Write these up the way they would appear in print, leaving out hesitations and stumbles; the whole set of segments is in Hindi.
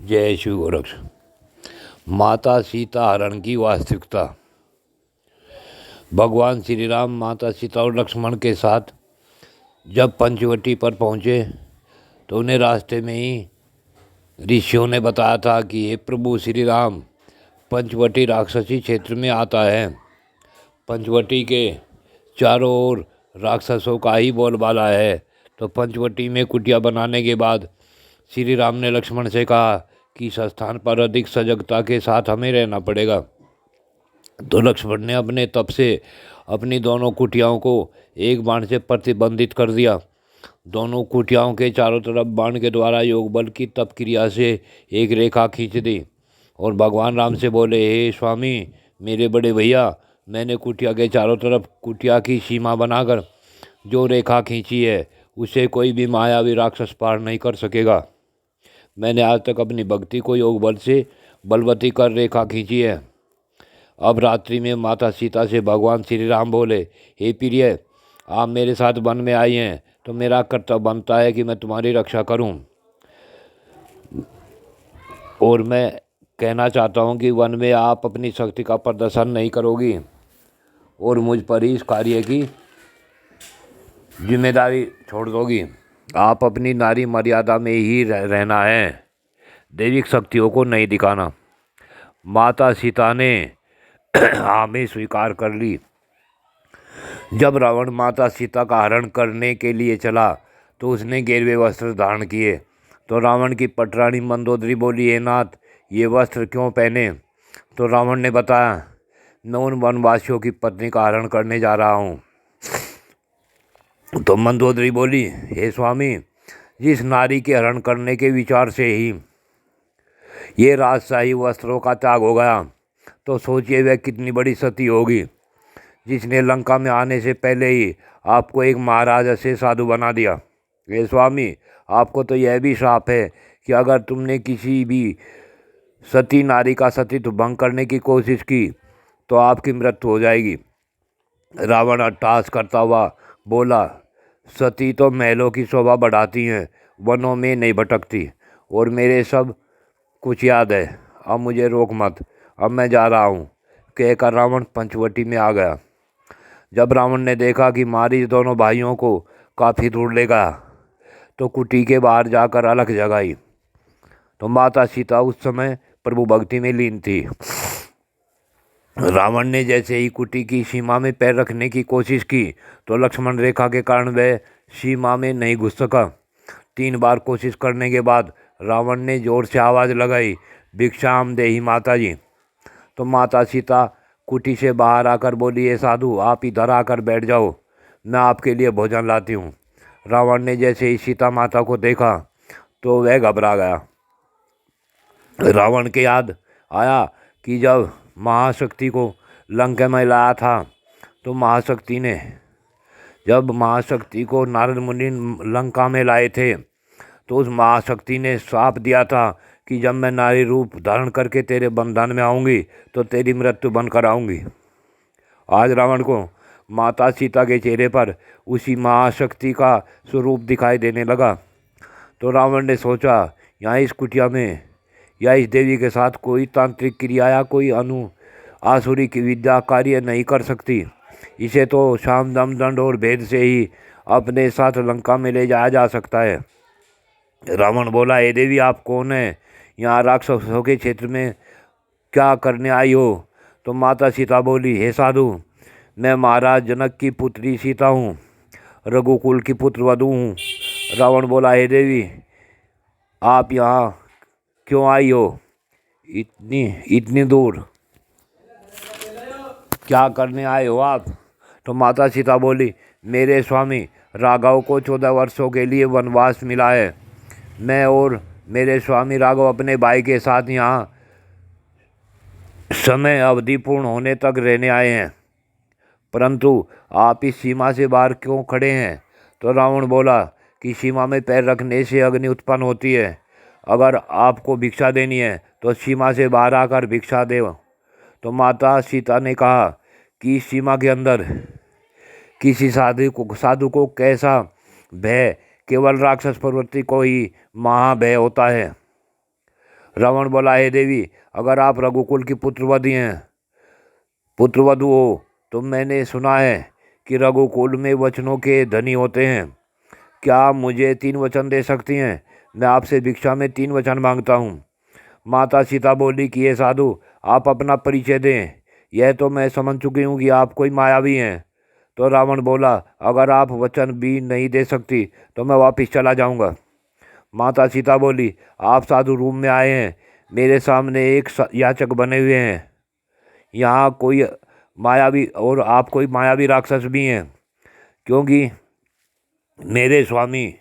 जय श्री गोरक्ष। माता सीता हरण की वास्तविकता। भगवान श्री राम माता सीता और लक्ष्मण के साथ जब पंचवटी पर पहुँचे तो उन्हें रास्ते में ही ऋषियों ने बताया था कि हे प्रभु श्री राम, पंचवटी राक्षसी क्षेत्र में आता है। पंचवटी के चारों ओर राक्षसों का ही बोलबाला है। तो पंचवटी में कुटिया बनाने के बाद श्री राम ने लक्ष्मण से कहा कि इस स्थान पर अधिक सजगता के साथ हमें रहना पड़ेगा। तो लक्ष्मण ने अपने तप से अपनी दोनों कुटियाओं को एक बाण से प्रतिबंधित कर दिया। दोनों कुटियाओं के चारों तरफ बाण के द्वारा योग बल की तप क्रिया से एक रेखा खींच दी और भगवान राम से बोले, हे स्वामी मेरे बड़े भैया, मैंने कुटिया के चारों तरफ कुटिया की सीमा बनाकर जो रेखा खींची है उसे कोई भी मायावी राक्षस पार नहीं कर सकेगा। मैंने आज तक अपनी भक्ति को योग बल से बलवती कर रेखा खींची है। अब रात्रि में माता सीता से भगवान श्री राम बोले, हे प्रिय, आप मेरे साथ वन में आई हैं तो मेरा कर्तव्य बनता है कि मैं तुम्हारी रक्षा करूं। और मैं कहना चाहता हूं कि वन में आप अपनी शक्ति का प्रदर्शन नहीं करोगी और मुझ पर ही इस कार्य की जिम्मेदारी छोड़ दोगी। आप अपनी नारी मर्यादा में ही रहना है, दैविक शक्तियों को नहीं दिखाना। माता सीता ने हमें स्वीकार कर ली। जब रावण माता सीता का हरण करने के लिए चला तो उसने गेरुए वस्त्र धारण किए। तो रावण की पटरानी मंदोदरी बोली, हे नाथ, ये वस्त्र क्यों पहने? तो रावण ने बताया, मैं उन वनवासियों की पत्नी का हरण करने जा रहा हूँ। तो मंदोदरी बोली, हे स्वामी, जिस नारी के हरण करने के विचार से ही ये राजशाही वस्त्रों का त्याग हो गया तो सोचिए वह कितनी बड़ी सती होगी, जिसने लंका में आने से पहले ही आपको एक महाराजा से साधु बना दिया। हे स्वामी, आपको तो यह भी श्राप है कि अगर तुमने किसी भी सती नारी का सतीत्व भंग करने की कोशिश की तो आपकी मृत्यु हो जाएगी। रावण अट्टहास करता हुआ बोला, सती तो महलों की शोभा बढ़ाती हैं, वनों में नहीं भटकती, और मेरे सब कुछ याद है। अब मुझे रोक मत, अब मैं जा रहा हूँ, कहकर रावण पंचवटी में आ गया। जब रावण ने देखा कि मारीच दोनों भाइयों को काफ़ी दूर ले गया तो कुटी के बाहर जाकर अलख जगाई। तो माता सीता उस समय प्रभु भक्ति में लीन थी। रावण ने जैसे ही कुटी की सीमा में पैर रखने की कोशिश की तो लक्ष्मण रेखा के कारण वह सीमा में नहीं घुस सका। 3 बार कोशिश करने के बाद रावण ने जोर से आवाज़ लगाई, भिक्षाम देहि माता जी। तो माता सीता कुटी से बाहर आकर बोली, हे साधु, आप इधर आकर बैठ जाओ, मैं आपके लिए भोजन लाती हूँ। रावण ने जैसे ही सीता माता को देखा तो वह घबरा गया। रावण के याद आया कि जब महाशक्ति को लंका में लाया था तो महाशक्ति को नारद मुनि लंका में लाए थे तो उस महाशक्ति ने श्राप दिया था कि जब मैं नारी रूप धारण करके तेरे बंधन में आऊँगी तो तेरी मृत्यु बनकर आऊँगी। आज रावण को माता सीता के चेहरे पर उसी महाशक्ति का स्वरूप दिखाई देने लगा। तो रावण ने सोचा, यहाँ इस कुटिया में या इस देवी के साथ कोई तांत्रिक क्रिया या कोई आसुरी की विद्या कार्य नहीं कर सकती। इसे तो शाम दम दंड और भेद से ही अपने साथ लंका में ले जाया जा सकता है। रावण बोला, हे देवी, आप कौन है? यहाँ राक्षसों के क्षेत्र में क्या करने आई हो? तो माता सीता बोली, हे साधु, मैं महाराज जनक की पुत्री सीता हूँ, रघुकुल की पुत्र वधू हूँ। रावण बोला, हे देवी, आप यहाँ क्यों आई हो? इतनी दूर क्या करने आए हो आप? तो माता सीता बोली, मेरे स्वामी राघव को 14 वर्षों के लिए वनवास मिला है। मैं और मेरे स्वामी राघव अपने भाई के साथ यहाँ समय अवधि पूर्ण होने तक रहने आए हैं, परंतु आप इस सीमा से बाहर क्यों खड़े हैं? तो रावण बोला कि सीमा में पैर रखने से अग्नि उत्पन्न होती है। अगर आपको भिक्षा देनी है तो सीमा से बाहर आकर भिक्षा दे। तो माता सीता ने कहा कि इस सीमा के अंदर किसी साधु को कैसा भय? केवल राक्षस प्रवृत्ति को ही महाभय होता है। रावण बोला, हे देवी, अगर आप रघुकुल की पुत्रवधु हो तो मैंने सुना है कि रघुकुल में वचनों के धनी होते हैं। क्या आप मुझे 3 वचन दे सकती हैं? मैं आपसे भिक्षा में 3 वचन मांगता हूँ। माता सीता बोली कि हे साधु, आप अपना परिचय दें। यह तो मैं समझ चुकी हूँ कि आप कोई मायावी हैं। तो रावण बोला, अगर आप वचन भी नहीं दे सकती तो मैं वापस चला जाऊँगा। माता सीता बोली, आप साधु रूप में आए हैं, मेरे सामने एक याचक बने हुए हैं। यहाँ कोई मायावी और आप कोई मायावी राक्षस भी हैं, क्योंकि मेरे स्वामी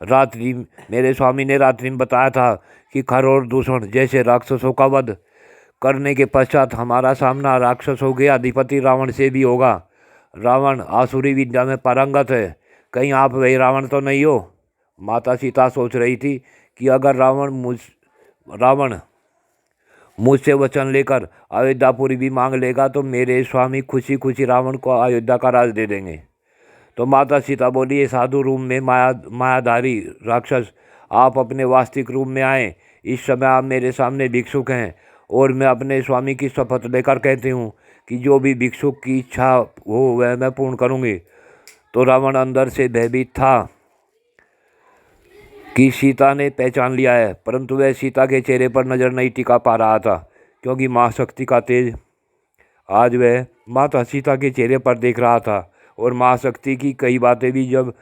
मेरे स्वामी ने रात्रि में बताया था कि खर और दूषण जैसे राक्षसों का वध करने के पश्चात हमारा सामना राक्षसों के अधिपति रावण से भी होगा। रावण आसुरी विद्या में पारंगत है, कहीं आप वही रावण तो नहीं हो? माता सीता सोच रही थी कि अगर रावण मुझसे वचन लेकर अयोध्यापुरी भी मांग लेगा तो मेरे स्वामी खुशी खुशी रावण को अयोध्या का राज दे देंगे। तो माता सीता बोली, ये साधु रूप में मायाधारी राक्षस, आप अपने वास्तविक रूप में आए। इस समय आप मेरे सामने भिक्षुक हैं और मैं अपने स्वामी की शपथ लेकर कहती हूँ कि जो भी भिक्षुक की इच्छा हो वह मैं पूर्ण करूँगी। तो रावण अंदर से भयभीत था कि सीता ने पहचान लिया है, परंतु वह सीता के चेहरे पर नज़र नहीं टिका पा रहा था, क्योंकि माँ शक्ति का तेज आज वह माता सीता के चेहरे पर देख रहा था। और माँ शक्ति की कई बातें भी, जब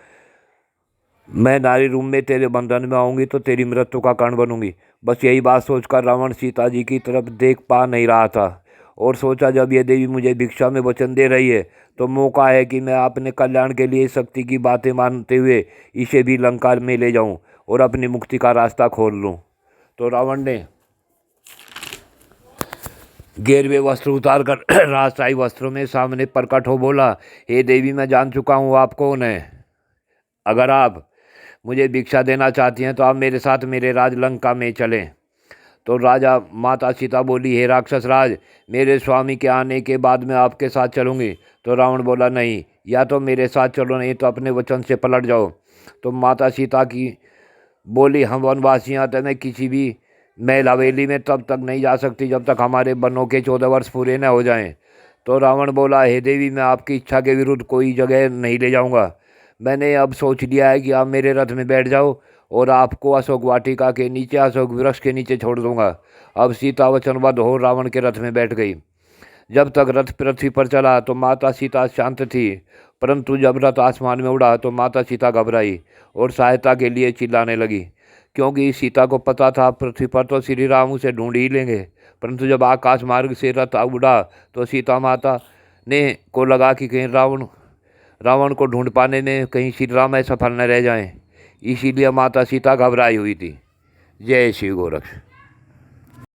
मैं नारी रूप में तेरे बंधन में आऊँगी तो तेरी मृत्यु का कारण बनूंगी। बस यही बात सोचकर रावण सीता जी की तरफ देख पा नहीं रहा था और सोचा, जब ये देवी मुझे भिक्षा में वचन दे रही है तो मौका है कि मैं अपने कल्याण के लिए शक्ति की बातें मानते हुए इसे भी लंका में ले जाऊं और अपनी मुक्ति का रास्ता खोल लूं। तो रावण ने गेरवे वस्त्र उतार कर राजशाही वस्त्रों में सामने प्रकट हो बोला, हे देवी, मैं जान चुका हूँ आप कौन हैं। अगर आप मुझे भिक्षा देना चाहती हैं तो आप मेरे साथ मेरे राज लंका में चलें। तो माता सीता बोली, हे राक्षस राज, मेरे स्वामी के आने के बाद मैं आपके साथ चलूँगी। तो रावण बोला, नहीं, या तो मेरे साथ चलो, नहीं तो अपने वचन से पलट जाओ। तो माता सीता की बोली, हम वनवासियाँ तो मैं किसी भी महल हवेली में तब तक नहीं जा सकती जब तक हमारे बनों के 14 वर्ष पूरे न हो जाएं। तो रावण बोला, हे देवी, मैं आपकी इच्छा के विरुद्ध कोई जगह नहीं ले जाऊंगा। मैंने अब सोच लिया है कि आप मेरे रथ में बैठ जाओ और आपको अशोक वाटिका के नीचे, अशोक वृक्ष के नीचे छोड़ दूंगा। अब सीता वचनबद्ध हो रावण के रथ में बैठ गई। जब तक रथ पृथ्वी पर चला तो माता सीता शांत थी, परंतु जब रथ आसमान में उड़ा तो माता सीता घबराई और सहायता के लिए चिल्लाने लगी, क्योंकि सीता को पता था पृथ्वी पर तो श्री राम उसे ढूंढ ही लेंगे। परंतु जब आकाश मार्ग से रथ उड़ा तो सीता माता ने को लगा कि कहीं रावण को ढूंढ पाने में कहीं श्री राम असफल न रह जाएं। इसीलिए माता सीता घबराई हुई थी। जय श्री गोरक्ष।